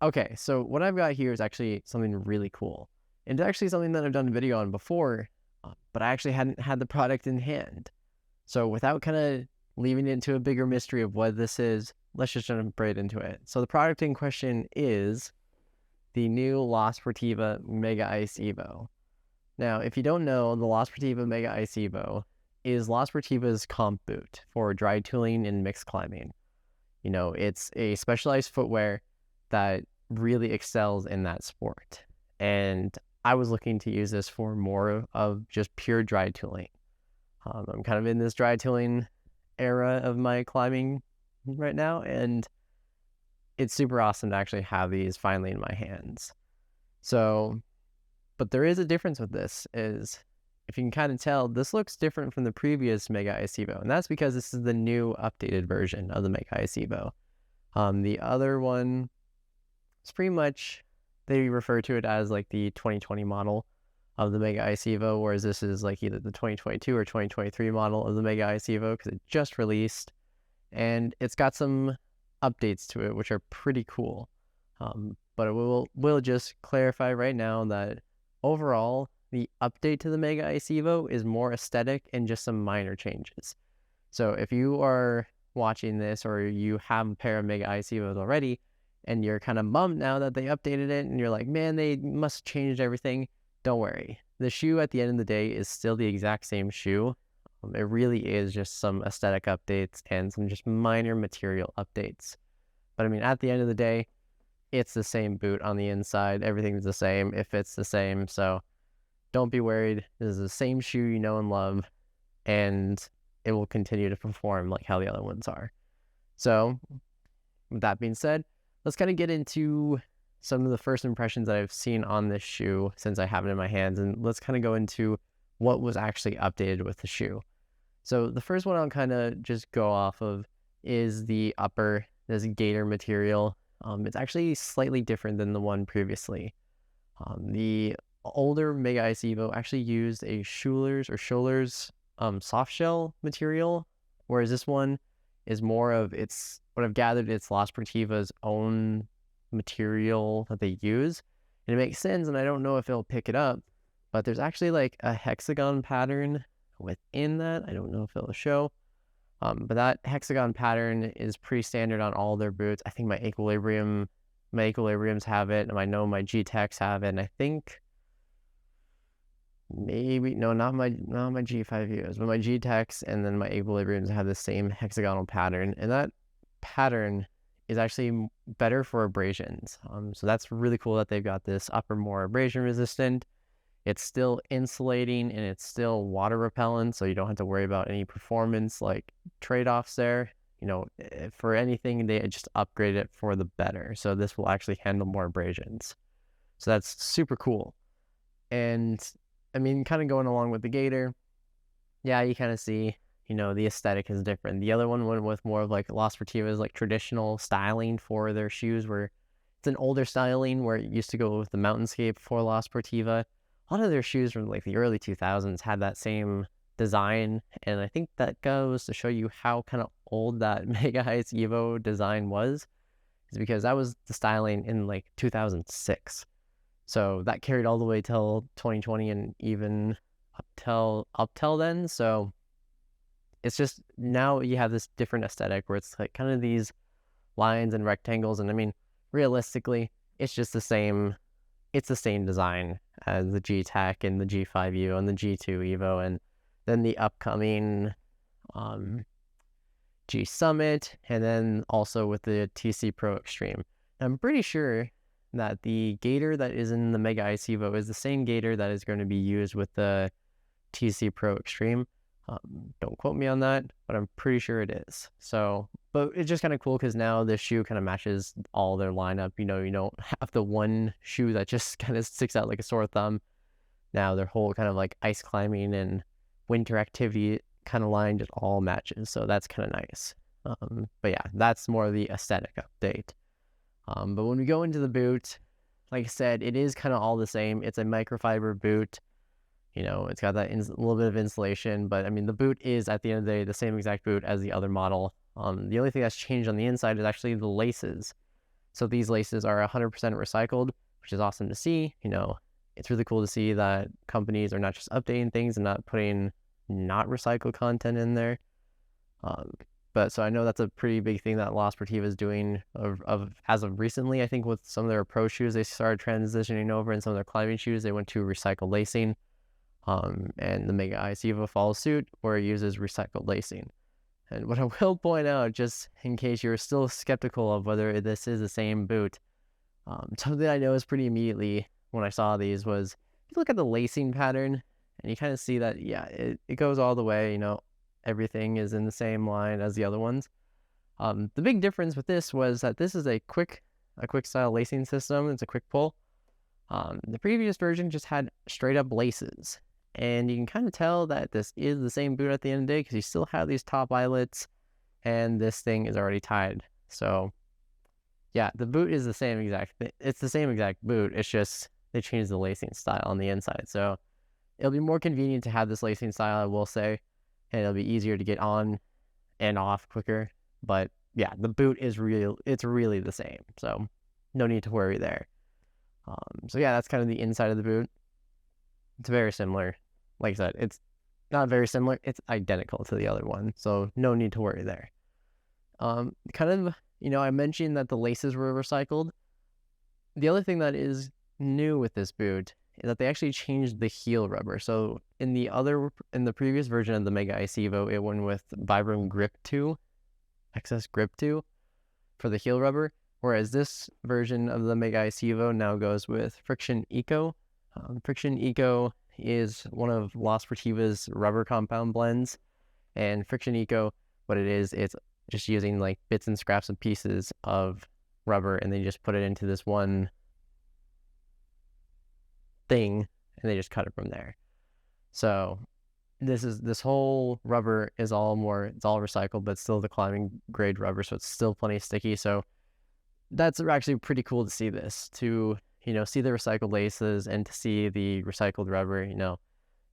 Okay, so what I've got here is actually something really cool. And it's actually something that I've done a video on before, but I actually hadn't had the product in hand. So without kind of leaving it into a bigger mystery of what this is, let's just jump right into it. So the product in question is the new La Sportiva Mega Ice EVO. Now, if you don't know, the La Sportiva Mega Ice EVO is La Sportiva's comp boot for dry tooling and mixed climbing. It's a specialized footwear that really excels in that sport. And I was looking to use this for more of just pure dry tooling. I'm kind of in this dry tooling era of my climbing right now, and it's super awesome to actually have these finally in my hands. So, but there is a difference with this, is if you can kind of tell, this looks different from the previous Mega Ice EVO, and that's because this is the new updated version of the Mega Ice EVO. The other one is pretty much, they refer to it as like the 2020 model of the Mega Ice EVO, whereas this is like either the 2022 or 2023 model of the Mega Ice EVO because it just released, and it's got some updates to it which are pretty cool. But we'll just clarify right now that overall, the update to the Mega Ice EVO is more aesthetic and just some minor changes. So if you are watching this or you have a pair of Mega Ice EVOs already and you're kind of bummed now that they updated it and you're like, man, they must have changed everything, don't worry. The shoe at the end of the day is still the exact same shoe. It really is just some aesthetic updates and some just minor material updates. But I mean, at the end of the day, it's the same boot on the inside. Everything's the same. It fits the same. So don't be worried. This is the same shoe you know and love, and it will continue to perform like how the other ones are. So with that being said, let's kind of get into some of the first impressions that I've seen on this shoe since I have it in my hands, and let's kind of go into what was actually updated with the shoe. So the first one I'll kind of just go off of is the upper, this gator material. It's actually slightly different than the one previously. The older Mega Ice EVO actually used a Schollers soft shell material, whereas this one is more of, it's what I've gathered, it's La Sportiva's own material that they use. And it makes sense, and I don't know if it'll pick it up, but there's actually like a hexagon pattern within that. I don't know if it'll show. But that hexagon pattern is pretty standard on all their boots. I think my Equilibriums have it, and I know my G-Techs have it, and I think maybe, no, not my G5Us, but my G-Techs and then my Equilibriums have the same hexagonal pattern, and that pattern is actually better for abrasions. So that's really cool that they've got this upper more abrasion resistant. It's still insulating and it's still water repellent, so you don't have to worry about any performance like trade-offs there. For anything, they just upgrade it for the better. So this will actually handle more abrasions. So that's super cool. And I mean, kind of going along with the gator, yeah, you kind of see, the aesthetic is different. The other one went with more of like La Sportiva's like traditional styling for their shoes, where it's an older styling where it used to go with the mountainscape for La Sportiva. A lot of their shoes from like the early 2000s had that same design, and I think that goes to show you how kind of old that Mega Ice EVO design was, is because that was the styling in like 2006. So that carried all the way till 2020 and even up till then. So it's just, now you have this different aesthetic where it's like kind of these lines and rectangles, and I mean, realistically, it's just the same. It's the same design as the G-Tech and the G5U and the G2 EVO, and then the upcoming G Summit, and then also with the TC Pro Extreme. I'm pretty sure that the gator that is in the Mega Ice EVO is the same gator that is going to be used with the TC Pro Extreme. Don't quote me on that, but I'm pretty sure it is. So, but it's just kind of cool because now this shoe kind of matches all their lineup. You don't have the one shoe that just kind of sticks out like a sore thumb. Now their whole kind of like ice climbing and winter activity kind of line just all matches. So that's kind of nice. But yeah, that's more of the aesthetic update. But when we go into the boot, like I said, it is kind of all the same. It's a microfiber boot. It's got that little bit of insulation, but I mean, the boot is at the end of the day the same exact boot as the other model. The only thing that's changed on the inside is actually the laces. So these laces are 100% recycled, which is awesome to see. It's really cool to see that companies are not just updating things and not putting not recycled content in there. But so I know that's a pretty big thing that La Sportiva is doing as of recently. I think with some of their pro shoes, they started transitioning over, and some of their climbing shoes, they went to recycled lacing. And the Mega Ice EVO follows suit, where it uses recycled lacing. And what I will point out, just in case you're still skeptical of whether this is the same boot, something I noticed pretty immediately when I saw these was, if you look at the lacing pattern, and you kind of see that, yeah, it goes all the way, everything is in the same line as the other ones. The big difference with this was that this is a quick style lacing system. It's a quick pull. The previous version just had straight up laces. And you can kind of tell that this is the same boot at the end of the day, because you still have these top eyelets, and this thing is already tied. So yeah, the boot is the same exact it's the same exact boot. It's just they changed the lacing style on the inside. So it'll be more convenient to have this lacing style, I will say, and it'll be easier to get on and off quicker. But yeah, the boot is it's really the same. So no need to worry there. So yeah, that's kind of the inside of the boot. It's very similar. Like I said, it's not very similar. It's identical to the other one. So no need to worry there. Kind of, I mentioned that the laces were recycled. The other thing that is new with this boot is that they actually changed the heel rubber. So in the previous version of the Mega Ice EVO, it went with Vibram Grip 2, Excess Grip 2 for the heel rubber. Whereas this version of the Mega Ice EVO now goes with Friction Eco. Friction Eco is one of La Sportiva's rubber compound blends, and Friction Eco, what it is, it's just using like bits and scraps of pieces of rubber, and they just put it into this one thing, and they just cut it from there. So this whole rubber is it's all recycled, but still the climbing grade rubber, so it's still plenty sticky. So that's actually pretty cool to see this, to see the recycled laces and to see the recycled rubber.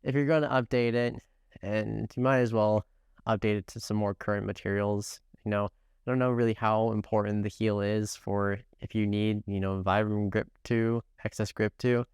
If you're going to update it, and you might as well update it to some more current materials. I don't know really how important the heel is for if you need, Vibram Grip 2, Excess Grip 2.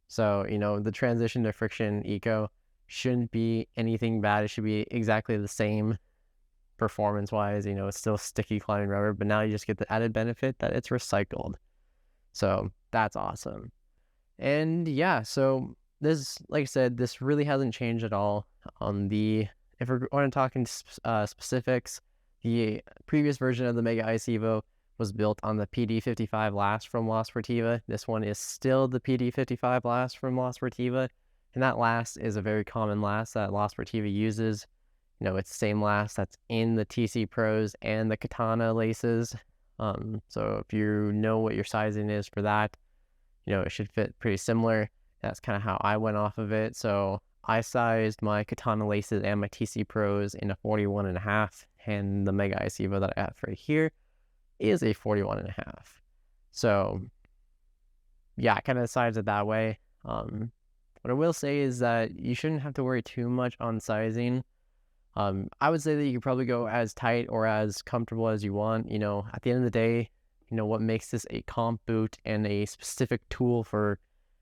So, the transition to Friction Eco shouldn't be anything bad. It should be exactly the same performance-wise. It's still sticky climbing rubber, but now you just get the added benefit that it's recycled. So that's awesome. And yeah, so this, like I said, this really hasn't changed at all. If we're going to talk in specifics, the previous version of the Mega Ice EVO was built on the PD55 last from La Sportiva. This one is still the PD55 last from La Sportiva, and that last is a very common last that La Sportiva uses. It's the same last that's in the TC Pros and the Katana laces. So if you know what your sizing is for that, it should fit pretty similar. That's kind of how I went off of it. So I sized my Katana laces and my TC Pros in a 41.5, and the Mega Ice EVO that I have right here is a 41.5. So yeah, I kind of sized it that way. What I will say is that you shouldn't have to worry too much on sizing. I would say that you could probably go as tight or as comfortable as you want. At the end of the day, what makes this a comp boot and a specific tool for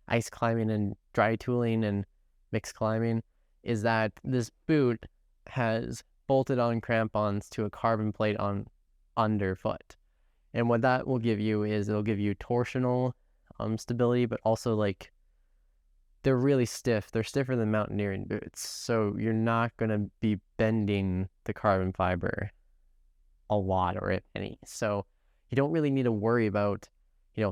ice climbing and dry tooling and mixed climbing is that this boot has bolted on crampons to a carbon plate on underfoot. And what that will give you is it'll give you torsional stability, but also like they're really stiff. They're stiffer than mountaineering boots. So you're not going to be bending the carbon fiber a lot or if any. So you don't really need to worry about,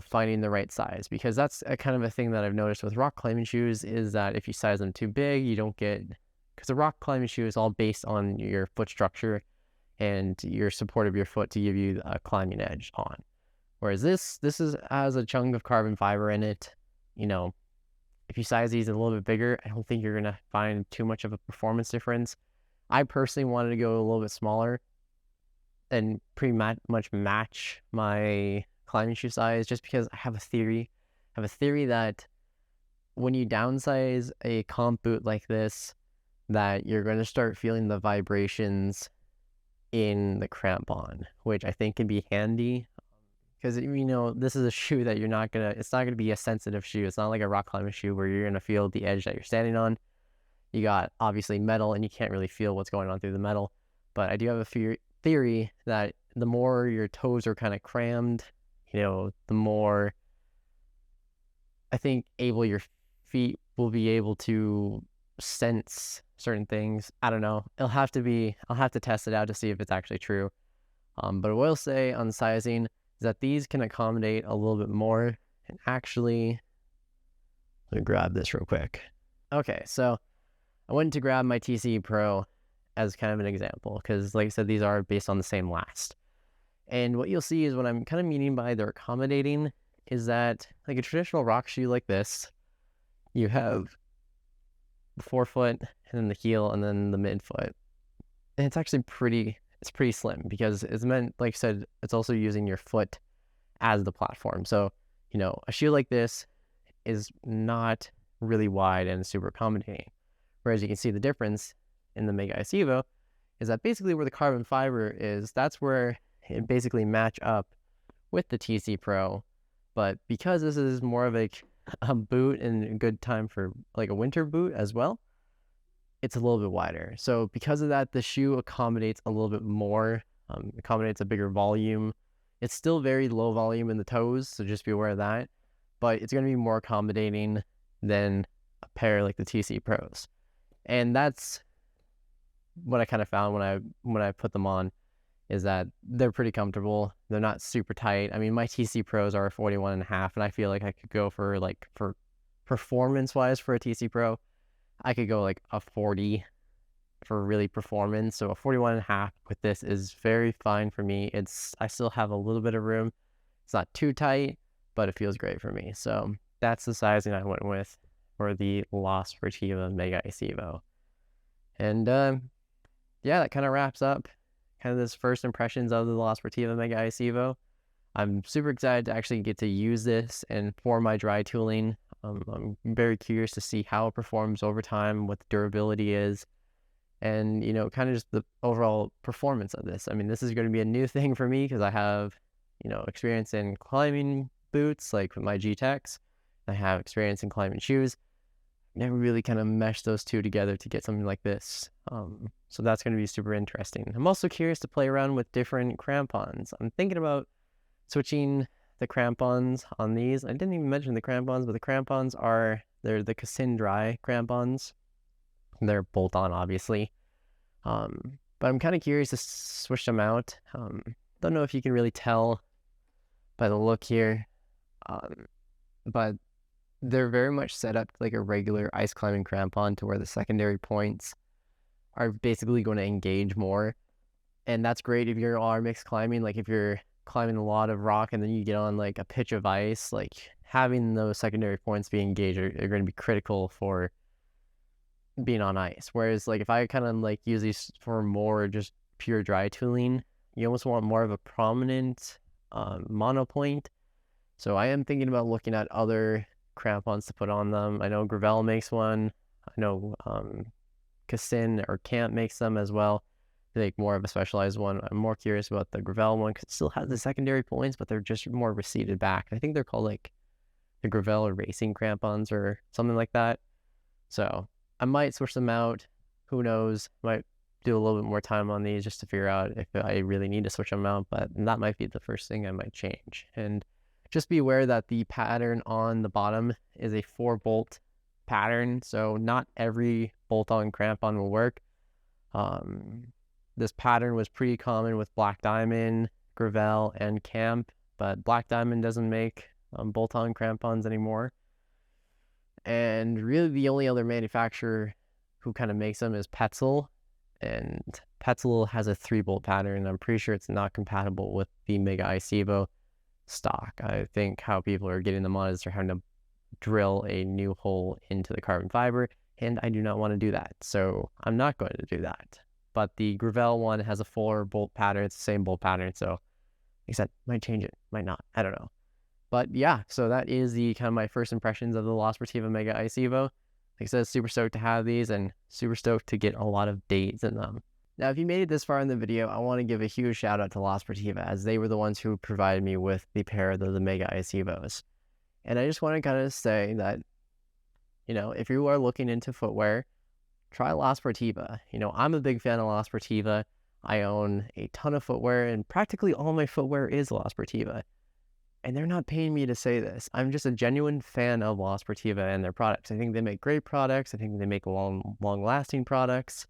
finding the right size, because that's a kind of a thing that I've noticed with rock climbing shoes is that if you size them too big, you don't get, because the rock climbing shoe is all based on your foot structure and your support of your foot to give you a climbing edge on. Whereas this has a chunk of carbon fiber in it. If you size these a little bit bigger, I don't think you're going to find too much of a performance difference. I personally wanted to go a little bit smaller and pretty much match my climbing shoe size, just because I have a theory. That when you downsize a comp boot like this, that you're going to start feeling the vibrations in the crampon, which I think can be handy. because, this is a shoe that it's not gonna be a sensitive shoe. It's not like a rock climbing shoe where you're gonna feel the edge that you're standing on. You got obviously metal, and you can't really feel what's going on through the metal. But I do have a theory that the more your toes are kind of crammed, the more I think your feet will be able to sense certain things. I don't know. I'll have to test it out to see if it's actually true. But I will say on sizing is that these can accommodate a little bit more. And actually, let me grab this real quick. Okay, so I went to grab my TC Pro as kind of an example because, like I said, these are based on the same last. And what you'll see is what I'm kind of meaning by they're accommodating is that, like a traditional rock shoe like this, you have the forefoot and then the heel and then the midfoot. And it's actually pretty slim because it's meant, like I said, it's also using your foot as the platform. So, a shoe like this is not really wide and super accommodating. Whereas you can see the difference in the Mega Ice EVO is that basically where the carbon fiber is, that's where it basically match up with the TC Pro. But because this is more of a boot and a good time for like a winter boot as well, it's a little bit wider. So because of that, the shoe accommodates a little bit more, accommodates a bigger volume. It's still very low volume in the toes, so just be aware of that. But it's going to be more accommodating than a pair like the TC Pros. And that's what I kind of found when I put them on, is that they're pretty comfortable. They're not super tight. I mean, my TC Pros are 41.5, and I feel like I could go for performance-wise for a TC Pro, I could go like a 40 for really performance. So a 41.5 with this is very fine for me. I still have a little bit of room. It's not too tight, but it feels great for me. So that's the sizing I went with for the La Sportiva Mega Ice EVO. And yeah, that kind of wraps up kind of this first impressions of the La Sportiva Mega Ice EVO. I'm super excited to actually get to use this and for my dry tooling. I'm very curious to see how it performs over time, what the durability is, and, kind of just the overall performance of this. I mean, this is going to be a new thing for me because I have, experience in climbing boots, like with my G-Techs. I have experience in climbing shoes. Never really kind of meshed those two together to get something like this. So that's going to be super interesting. I'm also curious to play around with different crampons. I'm thinking about switching the crampons on these. I didn't even mention the crampons, but the crampons they're the Cassin Dry crampons. They're bolt-on, obviously. But I'm kind of curious to switch them out. Don't know if you can really tell by the look here, but they're very much set up like a regular ice climbing crampon to where the secondary points are basically going to engage more. And that's great if you're all mixed climbing, like if you're climbing a lot of rock and then you get on like a pitch of ice, like having those secondary points be engaged are going to be critical for being on ice. Whereas like if I kind of like use these for more just pure dry tooling, you almost want more of a prominent monopoint. So I am thinking about looking at other crampons to put on them. I know Gravel makes one. I know Cassin or Camp makes them as well. Like more of a specialized one. I'm more curious about the Gravel one because it still has the secondary points, but they're just more receded back. I think they're called like the Gravel or Racing crampons or something like that. So I might switch them out. Who knows? Might do a little bit more time on these just to figure out if I really need to switch them out, but that might be the first thing I might change. And just be aware that the pattern on the bottom is a 4-bolt pattern, so not every bolt-on crampon will work. This pattern was pretty common with Black Diamond, Gravel, and Camp, but Black Diamond doesn't make bolt-on crampons anymore. And really the only other manufacturer who kind of makes them is Petzl, and Petzl has a 3-bolt pattern. I'm pretty sure it's not compatible with the Mega Ice EVO stock. I think how people are getting them on is they're having to drill a new hole into the carbon fiber, and I do not want to do that, so I'm not going to do that. But the Gravel one has a 4-bolt pattern. It's the same bolt pattern, so like I said, might change it, might not, I don't know. But yeah, so that is the kind of my first impressions of the La Sportiva Mega Ice EVO. Like I said, super stoked to have these and super stoked to get a lot of dates in them. Now, if you made it this far in the video, I want to give a huge shout out to La Sportiva, as they were the ones who provided me with the pair of the Mega Ice EVOs. And I just want to kind of say that, if you are looking into footwear, try La Sportiva. I'm a big fan of La Sportiva. I own a ton of footwear, and practically all my footwear is La Sportiva. And they're not paying me to say this. I'm just a genuine fan of La Sportiva and their products. I think they make great products. I think they make long-lasting products.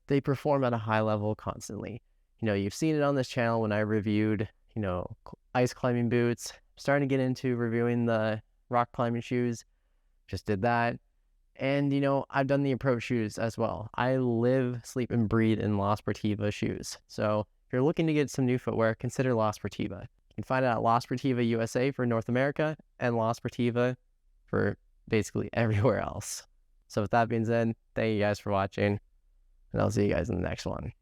They perform at a high level constantly. You've seen it on this channel when I reviewed, ice climbing boots. I'm starting to get into reviewing the rock climbing shoes. Just did that. And, I've done the approach shoes as well. I live, sleep, and breathe in La Sportiva shoes. So if you're looking to get some new footwear, consider La Sportiva. You can find it at La Sportiva USA for North America and La Sportiva for basically everywhere else. So with that being said, thank you guys for watching, and I'll see you guys in the next one.